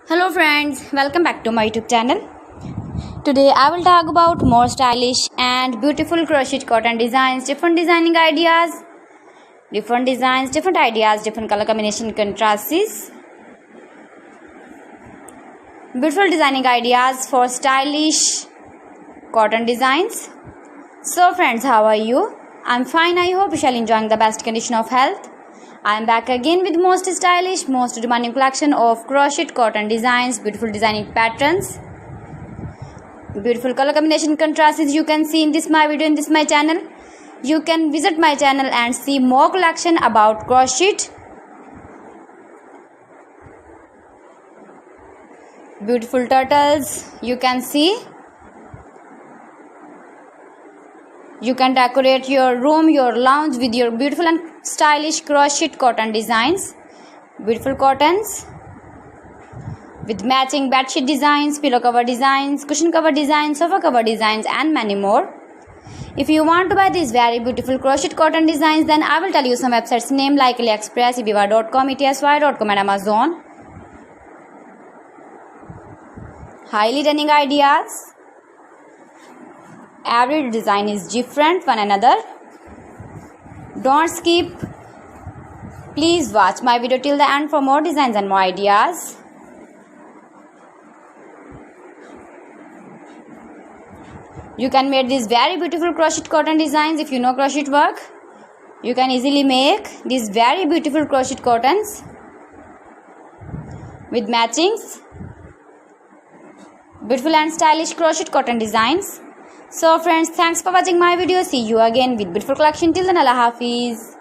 Hello friends, welcome back to my YouTube channel. Today I will talk about more stylish and beautiful crocheted cotton designs, different designing ideas, different designs, different ideas, different color combination contrasts, beautiful designing ideas for stylish cotton designs. So friends, how are you? I'm fine. I hope you shall enjoying the best condition of health. I am back again with most stylish, most demanding collection of crocheted cotton designs, beautiful designing patterns, beautiful color combination contrasts you can see in this my video, in this my channel. You can visit my channel and see more collection about crochet. Beautiful turtles you can see. You can decorate your room, your lounge with your beautiful and stylish crocheted cotton designs. Beautiful cottons with matching bedsheet designs, pillow cover designs, cushion cover designs, sofa cover designs and many more. If you want to buy these very beautiful crocheted cotton designs, then I will tell you some websites name like AliExpress, ibiva.com, etsy.com and Amazon. Highly running ideas. Every design is different one another. Don't skip. Please watch my video till the end for more designs and more ideas. You can make these very beautiful crochet cotton designs. If you know crochet work, you can easily make these very beautiful crochet cottons with matchings. Beautiful and stylish crochet cotton designs. So friends, thanks for watching my video. See you again with beautiful collection. Till then, Allah Hafiz.